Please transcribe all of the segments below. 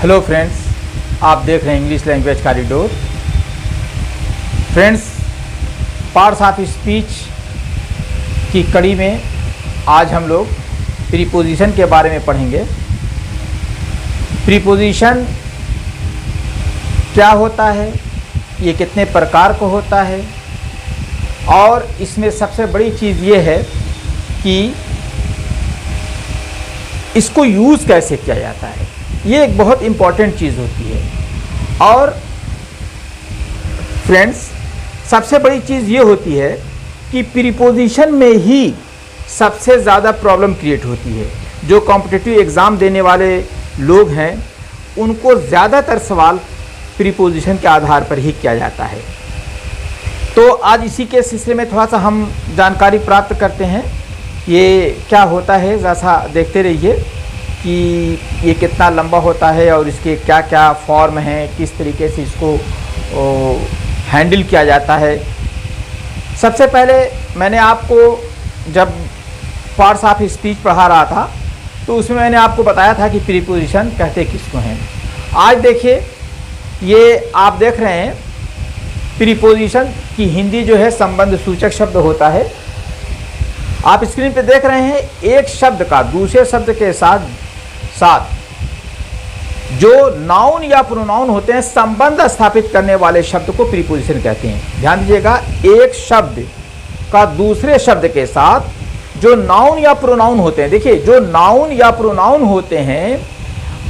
Hello friends, आप देख रहे हैं English language corridor. Friends, parts of speech की कड़ी में आज हम लोग प्रीपोजिशन के बारे में पढ़ेंगे। प्रीपोजिशन क्या होता है, ये कितने प्रकार का होता है, और इसमें सबसे बड़ी चीज़ ये है कि इसको यूज़ कैसे किया जाता है। ये एक बहुत इम्पॉर्टेंट चीज़ होती है। और फ्रेंड्स, सबसे बड़ी चीज़ ये होती है कि प्रीपोजिशन में ही सबसे ज़्यादा प्रॉब्लम क्रिएट होती है। जो कॉम्पिटिटिव एग्ज़ाम देने वाले लोग हैं उनको ज़्यादातर सवाल प्रीपोजिशन के आधार पर ही किया जाता है। तो आज इसी के सिलसिले में थोड़ा सा हम जानकारी प्राप्त करते हैं। ये क्या होता है ज़रा सा देखते रहिए कि ये कितना लंबा होता है और इसके क्या क्या फॉर्म हैं, किस तरीके से इसको हैंडल किया जाता है। सबसे पहले मैंने आपको जब पार्ट्स ऑफ स्पीच पढ़ा रहा था तो उसमें मैंने आपको बताया था कि प्रीपोजिशन कहते किसको हैं। आज देखिए, ये आप देख रहे हैं प्रीपोजिशन की हिंदी जो है संबंध सूचक शब्द होता है। आप स्क्रीन पे देख रहे हैं, एक शब्द का दूसरे शब्द के साथ जो नाउन या प्रोनाउन होते हैं, संबंध स्थापित करने वाले शब्द को प्रीपोजिशन कहते हैं। ध्यान दीजिएगा, एक शब्द का दूसरे शब्द के साथ जो नाउन या प्रोनाउन होते हैं, देखिए जो नाउन या प्रोनाउन होते हैं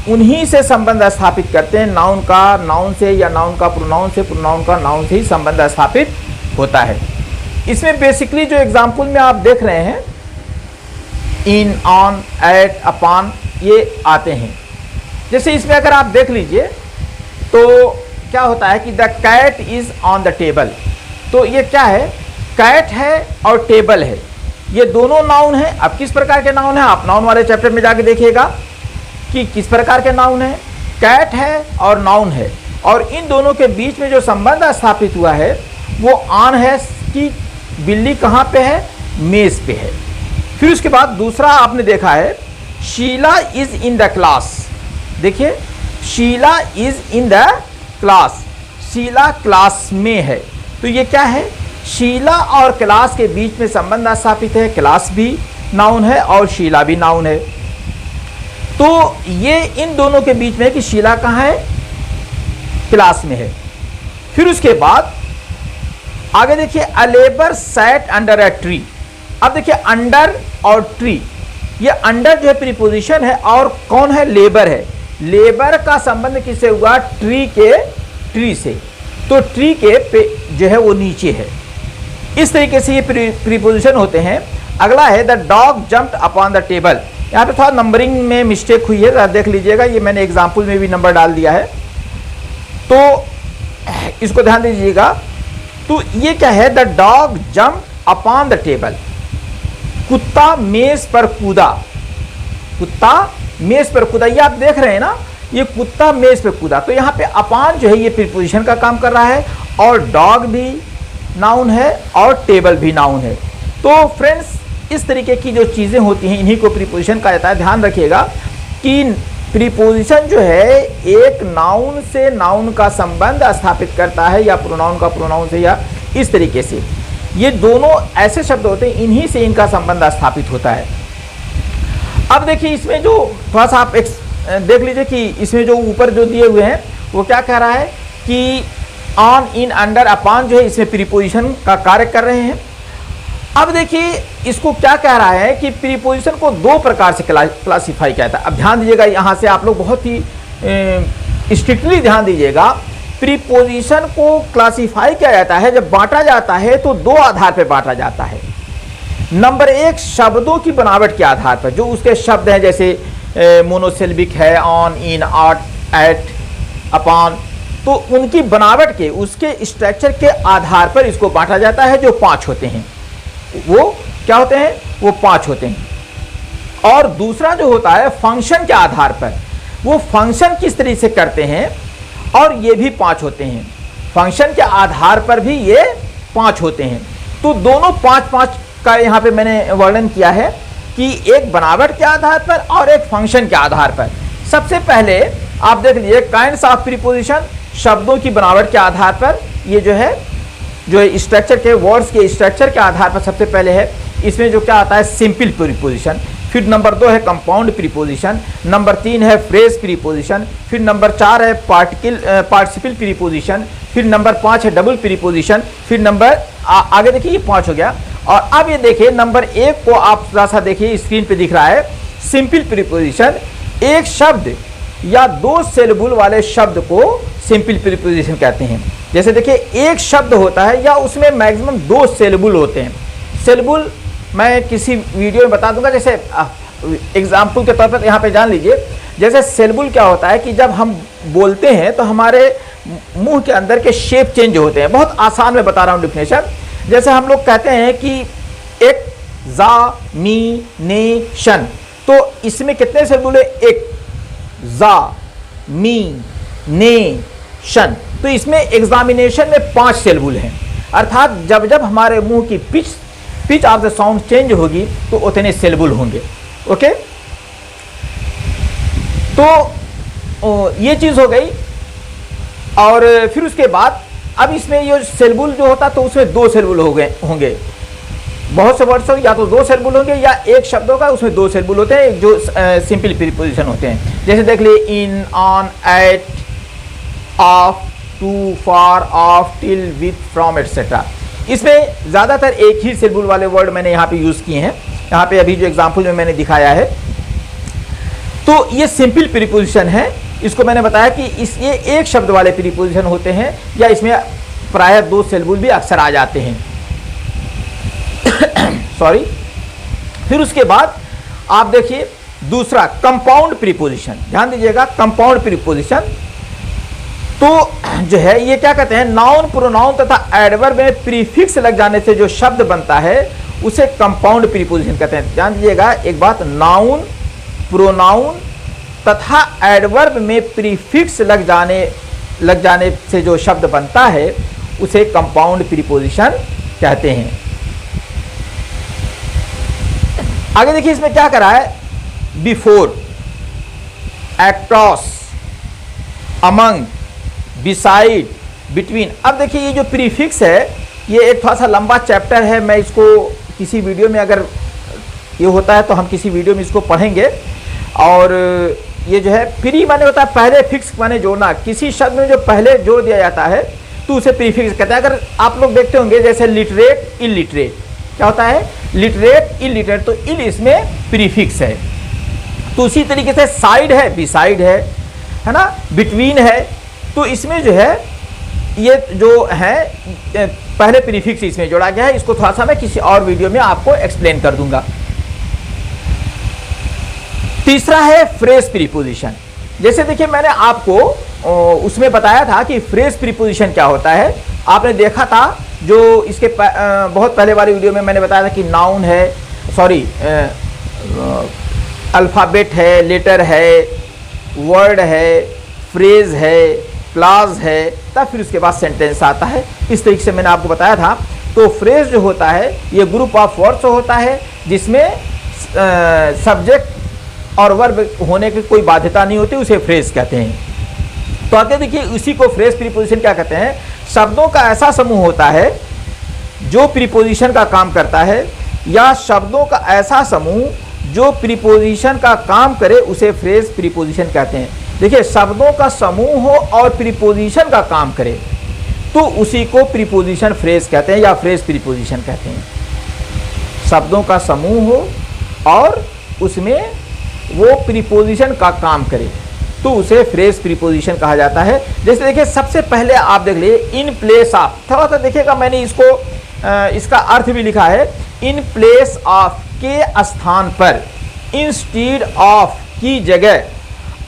उन्हीं से संबंध स्थापित करते हैं। नाउन का नाउन से या नाउन का प्रोनाउन से, प्रोनाउन का नाउन से ही संबंध स्थापित होता है। इसमें बेसिकली जो एग्जाम्पल में आप देख रहे हैं, इन, ऑन, एट, अपॉन, ये आते हैं। जैसे इसमें अगर आप देख लीजिए तो क्या होता है कि the cat is on the table. तो ये क्या है, कैट है और टेबल है, ये दोनों नाउन है। अब किस प्रकार के नाउन है, आप नाउन वाले चैप्टर में जाके देखिएगा कि किस प्रकार के नाउन है। कैट है और नाउन है, और इन दोनों के बीच में जो संबंध स्थापित हुआ है वो ऑन है कि बिल्ली कहाँ पे है, मेज पे है। फिर उसके बाद दूसरा आपने देखा है, Sheela is in the class. देखिए, Sheela is in the class, Sheela class में है। तो ये क्या है, शीला और क्लास के बीच में संबंध स्थापित है। क्लास भी नाउन है और शीला भी नाउन है। तो ये इन दोनों के बीच में है कि शीला कहाँ है, क्लास में है। फिर उसके बाद आगे देखिए, अ labour sat under a tree. अब देखिए, अंडर और ट्री, ये अंडर जो है प्रीपोजिशन है और कौन है, लेबर है। लेबर का संबंध किससे हुआ, ट्री से। तो ट्री के पे जो है वो नीचे है। इस तरीके से ये प्रीपोजिशन होते हैं। अगला है, the dog jumped upon the table. यहाँ पे थोड़ा नंबरिंग में मिस्टेक हुई है, देख लीजिएगा, ये मैंने एग्जाम्पल में भी नंबर डाल दिया है, तो इसको ध्यान दीजिएगा। तो ये क्या है, the dog jumped upon the table. कुत्ता मेज पर कूदा, कुत्ता मेज पर कूदा, ये आप देख रहे हैं ना, ये कुत्ता मेज पर कूदा। तो यहाँ पे अपॉन जो है ये प्रीपोजिशन का काम कर रहा है, और डॉग भी नाउन है और टेबल भी नाउन है। तो फ्रेंड्स, इस तरीके की जो चीज़ें होती हैं इन्हीं को प्रीपोजिशन कहा जाता है। ध्यान रखिएगा कि प्रीपोजिशन जो है एक नाउन से नाउन का संबंध स्थापित करता है, या प्रोनाउन का प्रोनाउन से, या इस तरीके से। ये दोनों ऐसे शब्द होते हैं, इन्हीं से इनका संबंध स्थापित होता है। अब देखिए, इसमें जो थोड़ा सा आप देख लीजिए कि इसमें जो ऊपर जो दिए हुए हैं वो क्या कह रहा है कि ऑन, इन, अंडर, अपॉन जो है इसमें प्रीपोजिशन का कार्य कर रहे हैं। अब देखिए, इसको क्या कह रहा है कि प्रीपोजिशन को दो प्रकार से क्लासिफाई किया जाता है। अब ध्यान दीजिएगा, यहाँ से आप लोग बहुत ही स्ट्रिक्टली ध्यान दीजिएगा। प्रीपोजिशन को क्लासिफाई किया जाता है, जब बांटा जाता है तो दो आधार पर बांटा जाता है। नंबर एक, शब्दों की बनावट के आधार पर, जो उसके शब्द हैं, जैसे मोनोसिल्बिक है, on, in, out, at, upon, तो उनकी बनावट के, उसके स्ट्रक्चर के आधार पर इसको बांटा जाता है। जो 5 होते हैं वो क्या होते हैं, वो 5 होते हैं। और दूसरा जो होता है फंक्शन के आधार पर, वो फंक्शन किस तरीके से करते हैं, और ये भी 5 होते हैं। फंक्शन के आधार पर भी ये 5 होते हैं। तो दोनों 5-5 का यहाँ पे मैंने वर्णन किया है कि एक बनावट के आधार पर और एक फंक्शन के आधार पर। सबसे पहले आप देख लीजिए काइंड्स ऑफ प्रीपोजिशन, शब्दों की बनावट के आधार पर ये जो है जो स्ट्रक्चर के वर्ड्स के स्ट्रक्चर के आधार पर सबसे पहले है इसमें जो क्या आता है सिंपल प्रीपोजिशन, फिर नंबर 2 है कंपाउंड प्रीपोजिशन, नंबर 3 है फ्रेज प्रीपोजिशन, फिर नंबर 4 है पार्टिसिपल प्रीपोजिशन, फिर नंबर 5 है डबल प्रीपोजिशन, फिर नंबर आगे देखिए ये 5 हो गया। और अब ये देखिए नंबर 1 को आप थोड़ा सा देखिए स्क्रीन पे दिख रहा है सिंपल प्रीपोजिशन, एक शब्द या 2 सिलेबल वाले शब्द को सिंपल प्रीपोजिशन कहते हैं। जैसे देखिए एक शब्द होता है या उसमें मैक्सिमम 2 सिलेबल होते हैं। सिलेबल मैं किसी वीडियो में बता दूंगा, जैसे एग्जाम्पल के तौर पर यहाँ पे जान लीजिए। जैसे सिलेबल क्या होता है कि जब हम बोलते हैं तो हमारे मुंह के अंदर के शेप चेंज होते हैं। बहुत आसान में बता रहा हूँ डेफिनेशन। जैसे हम लोग कहते हैं कि एग्जामिनेशन, तो इसमें कितने सिलेबल है? एग्जामिनेशन, तो इसमें एग्जामिनेशन में 5 सिलेबल हैं। अर्थात जब जब हमारे मुंह की pitch of the sound change होगी तो उतने सिलेबल होंगे। ओके, तो ये चीज हो गई। और फिर उसके बाद अब इसमें ये सिलेबल जो होता तो उसमें 2 सिलेबल होंगे। बहुत से वर्ड्स या तो 2 सिलेबल होंगे या एक शब्दों का उसमें 2 सिलेबल होते हैं जो सिंपल प्रीपोजिशन होते हैं। जैसे देख लिए in, on, at, of, to, for, of, till, with, from etcetera. इसमें ज्यादातर एक ही सिलेबल वाले वर्ड मैंने यहाँ पे यूज किए हैं। यहाँ पे अभी जो एग्जाम्पल में मैंने दिखाया है तो ये सिंपल प्रीपोजिशन है। इसको मैंने बताया कि ये एक शब्द वाले प्रीपोजिशन होते हैं या इसमें प्रायः 2 सिलेबल भी अक्सर आ जाते हैं। सॉरी। फिर उसके बाद आप देखिए दूसरा कंपाउंड प्रीपोजिशन, ध्यान दीजिएगा कंपाउंड प्रीपोजिशन तो जो है ये क्या कहते हैं, नाउन, प्रोनाउन तथा एडवर्ब में प्रीफिक्स लग जाने से जो शब्द बनता है उसे कंपाउंड प्रीपोजिशन कहते हैं। ध्यान दीजिएगा एक बात, नाउन, प्रोनाउन तथा एडवर्ब में प्रीफिक्स लग जाने से जो शब्द बनता है उसे कंपाउंड प्रीपोजिशन कहते हैं। आगे देखिए इसमें क्या करा है, before, across, among, beside, between. अब देखिए ये जो प्रीफिक्स है ये एक थोड़ा सा लंबा चैप्टर है, मैं इसको किसी वीडियो में अगर ये होता है तो हम किसी वीडियो में इसको पढ़ेंगे। और ये जो है प्री माने होता है पहले, फिक्स माने जोड़ना। किसी शब्द में जो पहले जोड़ दिया जाता है तो उसे प्रीफिक्स कहते हैं। अगर आप लोग देखते होंगे जैसे लिटरेट, इलिटरेट, क्या होता है लिटरेट, इलिटरेट, तो इल इसमें प्रीफिक्स है। तो उसी तरीके से साइड है, बिसाइड है ना, बिटवीन है, तो इसमें जो है ये जो है पहले प्रीफिक्स इसमें जोड़ा गया है। इसको थोड़ा सा मैं किसी और वीडियो में आपको एक्सप्लेन कर दूंगा। तीसरा है फ्रेज प्रीपोजिशन। जैसे देखिए मैंने आपको उसमें बताया था कि फ्रेज प्रीपोजिशन क्या होता है। आपने देखा था जो इसके बहुत पहले वाली वीडियो में मैंने बताया था कि नाउन है, सॉरी अल्फ़ाबेट है, लेटर है, वर्ड है, फ्रेज है, क्लॉज है, तब फिर उसके बाद सेंटेंस आता है। इस तरीके से मैंने आपको बताया था। तो फ्रेज जो होता है ये ग्रुप ऑफ वर्ड्स होता है जिसमें सब्जेक्ट और वर्ब होने की कोई बाध्यता नहीं होती, उसे फ्रेज कहते हैं। तो आगे देखिए उसी को फ्रेज प्रीपोजिशन क्या कहते हैं, शब्दों का ऐसा समूह होता है जो प्रीपोजिशन का काम करता है या शब्दों का ऐसा समूह जो प्रीपोजिशन का काम करे उसे फ्रेज प्रीपोजिशन कहते हैं। देखिए शब्दों का समूह हो और प्रीपोजिशन का काम करे तो उसी को प्रीपोजिशन फ्रेज कहते हैं या फ्रेज प्रीपोजिशन कहते हैं। शब्दों का समूह हो और उसमें वो प्रीपोजिशन का काम करे तो उसे फ्रेज प्रीपोजिशन कहा जाता है। जैसे देखिए सबसे पहले आप देख लिए इन प्लेस ऑफ, थोड़ा सा देखिएगा मैंने इसको इसका अर्थ भी लिखा है, इन प्लेस ऑफ के स्थान पर, इंस्टीड ऑफ की जगह,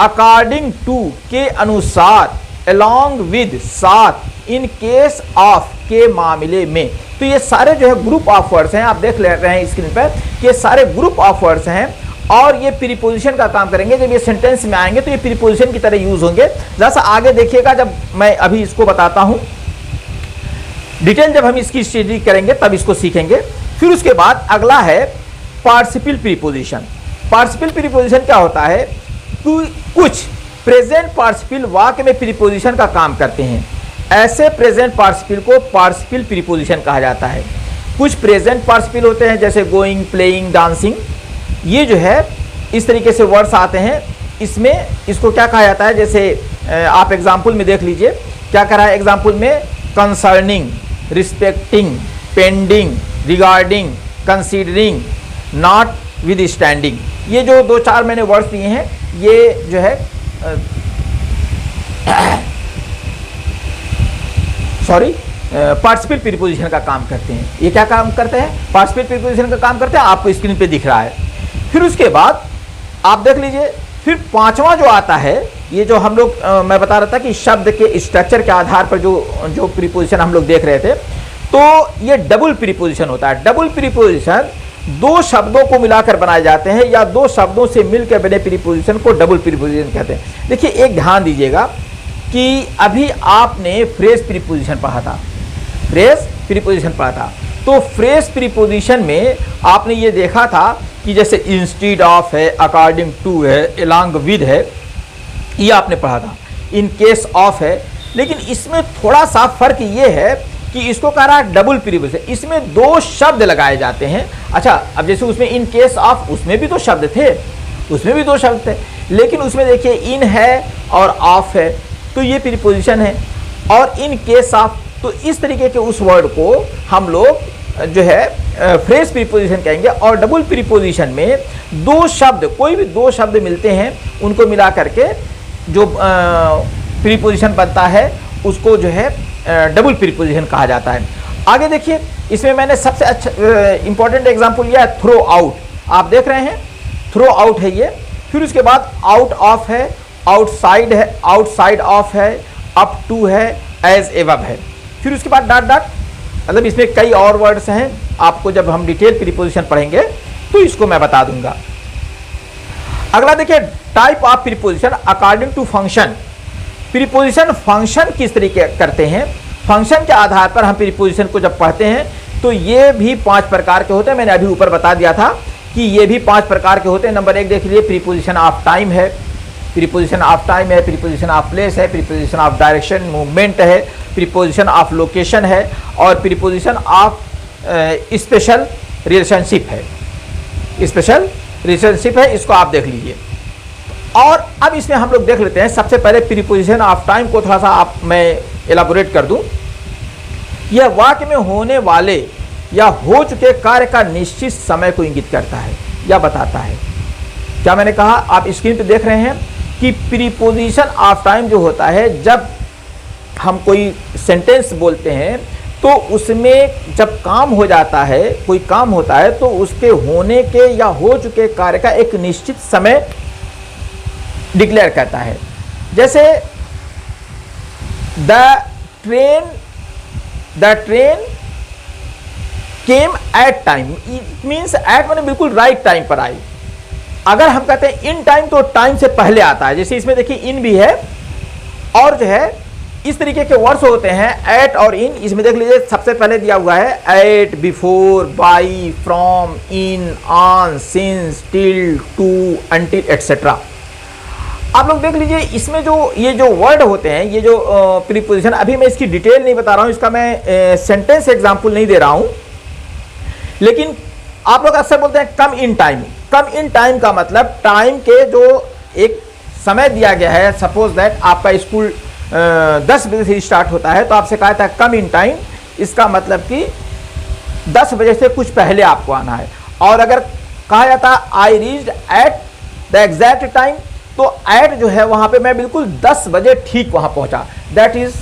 अकॉर्डिंग टू के अनुसार, अलोंग विद साथ, इन केस ऑफ के मामले में। तो ये सारे जो है ग्रुप ऑफ वर्ड्स हैं, आप देख ले रहे हैं स्क्रीन पर कि ये सारे ग्रुप ऑफ वर्ड्स हैं और ये प्रीपोजिशन का काम करेंगे। जब ये सेंटेंस में आएंगे तो ये प्रीपोजिशन की तरह यूज होंगे। जैसा आगे देखिएगा जब मैं अभी इसको बताता हूं, डिटेल जब हम इसकी स्टडी करेंगे तब इसको सीखेंगे। फिर उसके बाद अगला है पार्टिसिपल प्रीपोजिशन। पार्टिसिपल प्रीपोजिशन क्या होता है, कुछ प्रेजेंट पार्टिसिपल वाक्य में प्रीपोजिशन का काम करते हैं। ऐसे प्रेजेंट पार्टिसिपल को पार्टिसिपल प्रीपोजिशन कहा जाता है। कुछ प्रेजेंट पार्टिसिपल होते हैं जैसे गोइंग, प्लेइंग, डांसिंग, ये जो है इस तरीके से वर्ड्स आते हैं। इसमें इसको क्या कहा जाता है, जैसे आप एग्जाम्पल में देख लीजिए क्या कह रहा है। एग्जाम्पल में concerning, respecting, pending, regarding, considering, not with standing, ये जो 2-4 मैंने वर्ड्स दिए हैं ये जो है पार्टिसिपल प्रीपोजिशन का काम करते हैं। ये क्या काम करते हैं? पार्टिसिपल प्रीपोजिशन का काम करते हैं, आपको स्क्रीन पे दिख रहा है। फिर उसके बाद आप देख लीजिए, फिर 5वां जो आता है, ये जो हम लोग मैं बता रहा था कि शब्द के स्ट्रक्चर के आधार पर जो प्रीपोजिशन हम लोग देख रहे थे, तो ये डबल प्रीपोजिशन होता है। डबल प्रीपोजिशन 2 शब्दों को मिलाकर बनाए जाते हैं या 2 शब्दों से मिलकर बने प्रीपोजिशन को डबल प्रीपोजिशन कहते हैं। देखिए एक ध्यान दीजिएगा कि अभी आपने फ्रेज प्रीपोजिशन पढ़ा था, फ्रेज प्रीपोजिशन पढ़ा था, तो फ्रेज प्रीपोजिशन में आपने ये देखा था कि जैसे इंस्टीड ऑफ है, अकॉर्डिंग टू है, अलोंग विद है, ये आपने पढ़ा था। इन केस ऑफ है, लेकिन इसमें थोड़ा सा फर्क ये है कि इसको कह रहा है डबल प्रीपोजिशन, इसमें 2 शब्द लगाए जाते हैं। अच्छा, अब जैसे उसमें इन केस ऑफ, उसमें भी 2 शब्द थे, उसमें भी 2 शब्द थे, लेकिन उसमें देखिए इन है और ऑफ है, तो ये प्रीपोजिशन है। और इन केस ऑफ, तो इस तरीके के उस वर्ड को हम लोग जो है फ्रेज प्रीपोजिशन कहेंगे। और डबल प्रीपोजिशन में 2 शब्द, कोई भी 2 शब्द मिलते हैं, उनको मिला करके जो प्रीपोजिशन बनता है उसको जो है डबल प्रीपोजिशन कहा जाता है। आगे देखिए, इसमें मैंने सबसे अच्छा इंपॉर्टेंट एग्जांपल लिया है थ्रो आउट। आप देख रहे हैं थ्रो आउट है ये। फिर उसके बाद आउट ऑफ है, आउटसाइड है, आउटसाइड ऑफ है, अप टू है, एज एवब है। फिर उसके बाद डॉट डॉट, मतलब इसमें कई और वर्ड्स हैं, आपको जब हम डिटेल प्रीपोजिशन पढ़ेंगे तो इसको मैं बता दूंगा। अगला देखिए type of preposition according to function. Preposition function किस तरीके करते हैं, फंक्शन के आधार पर हम प्रीपोजिशन को जब पढ़ते हैं तो ये भी 5 प्रकार के होते हैं। मैंने अभी ऊपर बता दिया था कि ये भी 5 प्रकार के होते हैं। नंबर 1 देख लीजिए, प्रीपोजिशन ऑफ टाइम है, प्रीपोजिशन ऑफ टाइम है, प्रीपोजिशन ऑफ प्लेस है, प्रीपोजिशन ऑफ डायरेक्शन मूवमेंट है, प्रीपोजिशन ऑफ लोकेशन है, और प्रीपोजिशन ऑफ स्पेशल रिलेशनशिप है, स्पेशल रिलेशनशिप है। इसको आप देख लीजिए। और अब इसमें हम लोग देख लेते हैं, सबसे पहले प्रीपोजिशन ऑफ टाइम को थोड़ा सा मैं एलाबोरेट कर दूं। यह वाक्य में होने वाले या हो चुके कार्य का निश्चित समय को इंगित करता है या बताता है। क्या मैंने कहा, आप स्क्रीन पे देख रहे हैं कि प्रीपोजिशन ऑफ टाइम जो होता है, जब हम कोई सेंटेंस बोलते हैं तो उसमें जब काम हो जाता है, कोई काम होता है, तो उसके होने के या हो चुके कार्य का एक निश्चित समय डिक्लेयर करता है। जैसे the train came at time, it means at माने बिल्कुल राइट टाइम पर आई। अगर हम कहते हैं इन टाइम, तो टाइम से पहले आता है। जैसे इसमें देखिए इन भी है, और जो है इस तरीके के वर्ड्स होते हैं एट और इन। इसमें देख लीजिए सबसे पहले दिया हुआ है at, before, by, from, in, on, since, till, to, until etcetera. आप लोग देख लीजिए, इसमें जो ये जो वर्ड होते हैं, ये जो प्रीपोजिशन, अभी मैं इसकी डिटेल नहीं बता रहा हूँ, इसका मैं सेंटेंस एग्जाम्पल नहीं दे रहा हूँ, लेकिन आप लोग अक्सर बोलते हैं कम in time. Come in time का मतलब टाइम के जो एक समय दिया गया है, सपोज दैट आपका स्कूल 10 बजे से स्टार्ट होता है, तो आपसे कहा था कम इन टाइम, इसका मतलब कि 10 बजे से कुछ पहले आपको आना है। और अगर कहा जाता I reached at the exact time, तो एट जो है वहां पे मैं बिल्कुल 10 बजे ठीक वहां पहुंचा, that is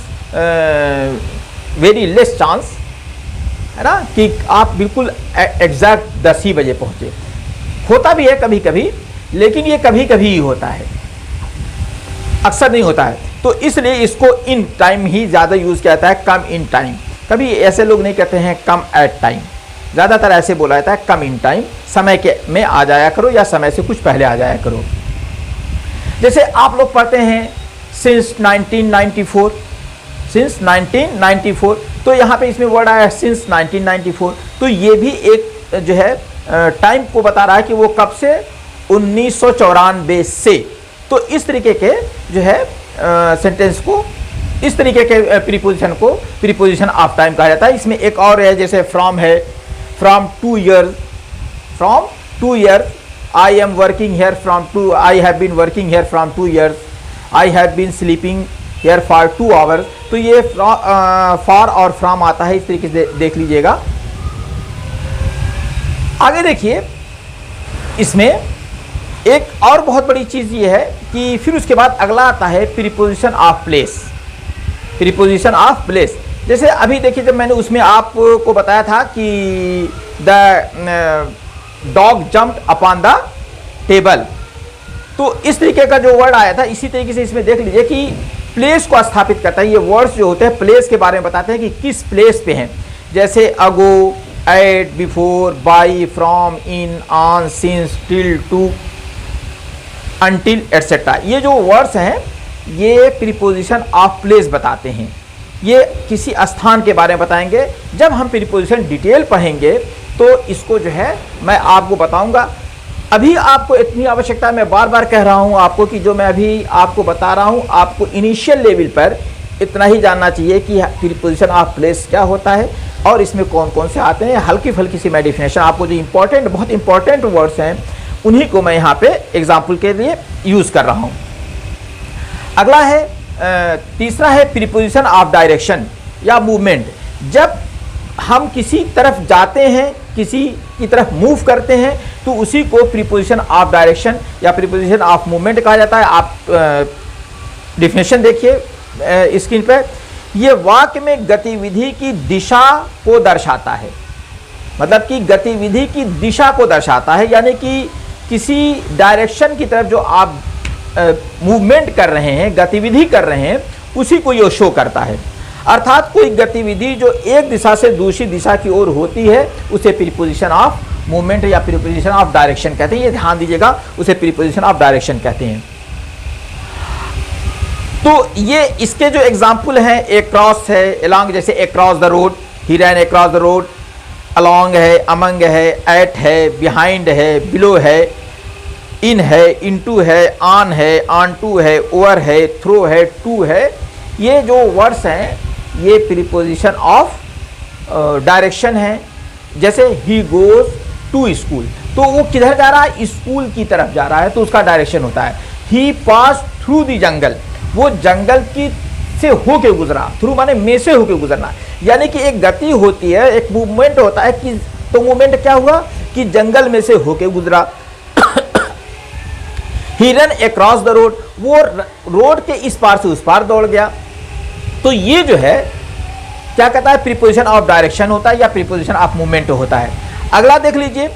very less chance, है ना, कि आप बिल्कुल एग्जैक्ट 10 ही बजे पहुंचे। होता भी है कभी कभी, लेकिन ये कभी कभी ही होता है, अक्सर नहीं होता है। तो इसलिए इसको इन टाइम ही ज़्यादा यूज़ किया जाता है, कम इन टाइम। कभी ऐसे लोग नहीं कहते हैं कम एट टाइम, ज़्यादातर ऐसे बोला जाता है कम इन टाइम, समय के में आ जाया करो या समय से कुछ पहले आ जाया करो। जैसे आप लोग पढ़ते हैं सिंस 1994, सिंस 1994, तो यहाँ पे इसमें वर्ड आया सिंस 1994, तो ये भी एक जो है टाइम को बता रहा है कि वो कब से, 1994 से। तो इस तरीके के जो है सेंटेंस को, इस तरीके के प्रीपोजिशन को प्रीपोजिशन ऑफ टाइम कहा जाता है। इसमें एक और है, जैसे फ्रॉम है, from 2 years, from 2 years, I am working here from 2, I have been working here from 2 years, I have been sleeping here for 2 hours। तो ये फॉर और फ्रॉम आता है, इस तरीके से देख लीजिएगा। आगे देखिए, इसमें एक और बहुत बड़ी चीज ये है कि फिर उसके बाद अगला आता है preposition of place. Preposition of place, जैसे अभी देखिए, जब मैंने उसमें आपको बताया था कि the dog jumped upon the table, तो इस तरीके का जो वर्ड आया था, इसी तरीके से इसमें देख लीजिए कि प्लेस को स्थापित करता है। ये वर्ड्स जो होते हैं प्लेस के बारे में बताते हैं कि किस प्लेस पे हैं, जैसे ago, at, before, by, from, in, on, since, till, to, until, etcetera. ये जो वर्ड्स हैं ये प्रीपोजिशन ऑफ प्लेस बताते हैं, ये किसी स्थान के बारे में बताएंगे। जब हम प्रीपोजिशन डिटेल पढ़ेंगे तो इसको जो है मैं आपको बताऊंगा। अभी आपको इतनी आवश्यकता, मैं बार बार कह रहा हूं आपको कि जो मैं अभी आपको बता रहा हूं, आपको इनिशियल लेवल पर इतना ही जानना चाहिए कि प्रीपोजिशन ऑफ प्लेस क्या होता है और इसमें कौन कौन से आते हैं। हल्की फुल्की सी मैं डेफिनेशन आपको, जो इंपॉर्टेंट, बहुत इंपॉर्टेंट वर्ड्स हैं उन्हीं को मैं यहाँ पे एग्जाम्पल के लिए यूज कर रहा हूँ। अगला है तीसरा है प्रीपोजिशन ऑफ डायरेक्शन या मूवमेंट। जब हम किसी तरफ जाते हैं, किसी की तरफ मूव करते हैं, तो उसी को प्रीपोजिशन ऑफ डायरेक्शन या प्रीपोजिशन ऑफ मूवमेंट कहा जाता है। आप डेफिनेशन देखिए स्क्रीन पर। ये वाक्य में गतिविधि की दिशा को दर्शाता है, मतलब कि गतिविधि की दिशा को दर्शाता है, यानी कि किसी डायरेक्शन की तरफ जो आप मूवमेंट कर रहे हैं, गतिविधि कर रहे हैं, उसी को ये शो करता है। अर्थात कोई गतिविधि जो एक दिशा से दूसरी दिशा की ओर होती है उसे प्रीपोजिशन ऑफ मूवमेंट या प्रीपोजिशन ऑफ डायरेक्शन कहते हैं। ये ध्यान दीजिएगा, उसे प्रीपोजिशन ऑफ डायरेक्शन कहते हैं। तो ये इसके जो एग्जाम्पल हैं, अक्रॉस है, अलोंग, जैसे across the road, he ran across the road, along है, अमंग है, एट है, बिहाइंड है, बिलो है, इन है, इनटू है, ऑन है, ऑन टू है, ओवर है, थ्रो है, टू है। ये जो वर्ड्स हैं ये प्रीपोजिशन ऑफ डायरेक्शन है। जैसे ही गोज टू स्कूल, तो वो किधर जा रहा है? स्कूल की तरफ जा रहा है, तो उसका डायरेक्शन होता है। ही पास थ्रू द जंगल, वो जंगल की से होके गुजरा, थ्रू माने में से होके गुजरना, यानी कि एक गति होती है, एक मूवमेंट होता है कि, तो मूवमेंट क्या हुआ कि जंगल में से होके गुजरा। ही रन अक्रॉस द रोड, वो रोड के इस पार से उस पार दौड़ गया। तो ये जो है क्या कहता है? प्रीपोजिशन ऑफ डायरेक्शन होता है या प्रीपोजिशन ऑफ मूवमेंट होता है। अगला देख लीजिए,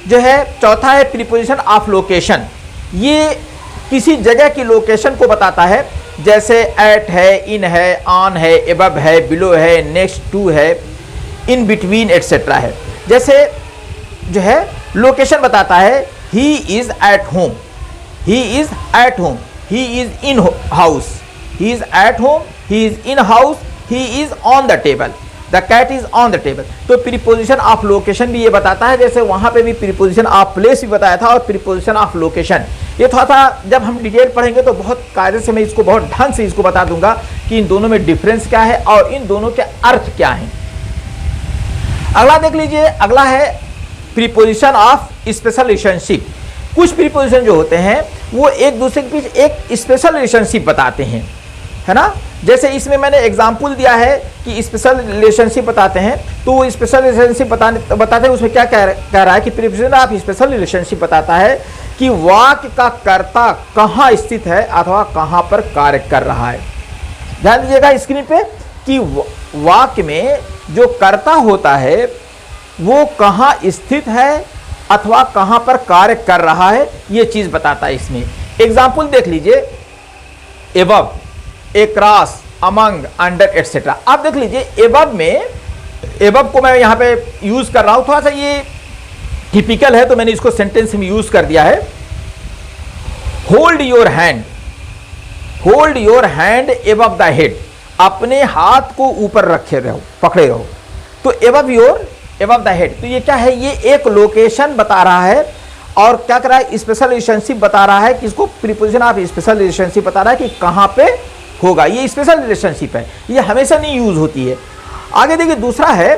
जो है चौथा है प्रीपोजिशन ऑफ लोकेशन। ये किसी जगह की लोकेशन को बताता है, जैसे एट है, इन है, ऑन है, एबव है, बिलो है, नेक्स्ट टू है, इन बिटवीन एटसेट्रा है। जैसे जो है लोकेशन बताता है, he is at home, he is at home, he is in house, he is at home, he is in house, he is on the table, the cat is on the table. तो preposition of location भी ये बताता है, जैसे वहां पे भी preposition of place भी बताया था और प्रीपोजिशन ऑफ लोकेशन। ये थोड़ा सा जब हम डिटेल पढ़ेंगे तो बहुत कायदे से मैं इसको बहुत ढंग से इसको बता दूंगा कि इन दोनों में डिफरेंस क्या है और इन दोनों के अर्थ क्या हैं। अगला देख लीजिए, अगला है प्रीपोजिशन ऑफ स्पेशल रिलेशनशिप। कुछ प्रीपोजिशन जो होते हैं वो एक दूसरे के बीच एक स्पेशल रिलेशनशिप बताते हैं, है ना। जैसे इसमें मैंने एग्जाम्पल दिया है कि स्पेशल रिलेशनशिप बताते हैं, तो वो स्पेशल रिलेशनशिप बताते हैं, उसमें क्या कह रहा है कि प्रीपोजिशन ऑफ स्पेशल रिलेशनशिप बताता है कि वाक्य का कर्ता कहाँ स्थित है अथवा कहाँ पर कार्य कर रहा है। ध्यान दीजिएगा स्क्रीन पे कि वाक्य में जो कर्ता होता है वो कहाँ स्थित है अथवा कहाँ पर कार्य कर रहा है, ये चीज बताता है इसमें। एग्जाम्पल देख लीजिए, above, across, among, under etcetera. आप देख लीजिए एबव में, एबव को मैं यहाँ पे यूज कर रहा हूं, थोड़ा सा ये टिपिकल है तो मैंने इसको सेंटेंस में यूज कर दिया है। Hold your hand, hold your hand above the head, अपने हाथ को ऊपर रखे रहो, पकड़े रहो। तो above your, above the head, तो ये क्या है? ये एक लोकेशन बता रहा है और क्या कर रहा है, स्पेशल रिलेशनशिप बता रहा है, किसको, प्रीपोजिशन ऑफ स्पेशल रिलेशनशिप बता रहा है कि कहाँ पे होगा। ये स्पेशल रिलेशनशिप है, ये हमेशा नहीं यूज होती है। आगे देखिए दूसरा है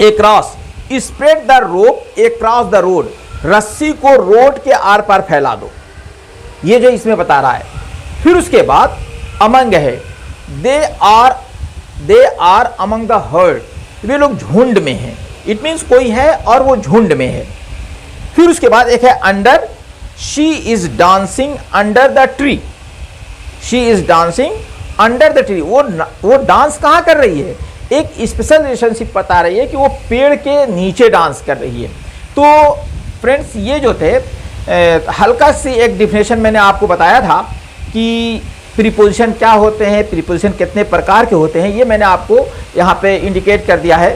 across, spread the rope across the road, रस्सी को रोड के आर पार फैला दो, ये जो इसमें बता रहा है। फिर उसके बाद अमंग है, they are among the herd, वे लोग झुंड में हैं, इट मीन्स कोई है और वो झुंड में है। फिर उसके बाद एक है under, she is dancing under the tree, she is dancing under the tree, वो डांस कहाँ कर रही है, एक स्पेशल रिलेशनशिप बता रही है कि वो पेड़ के नीचे डांस कर रही है। तो फ्रेंड्स ये जो थे हल्का सी एक डिफिनेशन मैंने आपको बताया था कि प्रीपोजिशन क्या होते हैं, प्रीपोजिशन कितने प्रकार के होते हैं, ये मैंने आपको यहाँ पे इंडिकेट कर दिया है।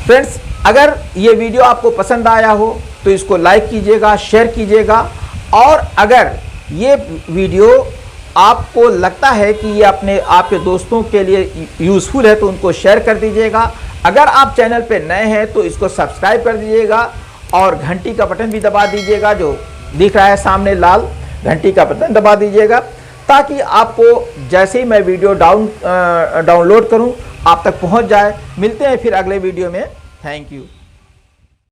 फ्रेंड्स अगर ये वीडियो आपको पसंद आया हो तो इसको लाइक कीजिएगा, शेयर कीजिएगा, और अगर ये वीडियो आपको लगता है कि ये आपके दोस्तों के लिए यूज़फुल है तो उनको शेयर कर दीजिएगा। अगर आप चैनल पे नए हैं तो इसको सब्सक्राइब कर दीजिएगा और घंटी का बटन भी दबा दीजिएगा, जो दिख रहा है सामने लाल, घंटी का बटन दबा दीजिएगा ताकि आपको जैसे ही मैं वीडियो डाउनलोड करूं आप तक पहुंच जाए। मिलते हैं फिर अगले वीडियो में। Thank you.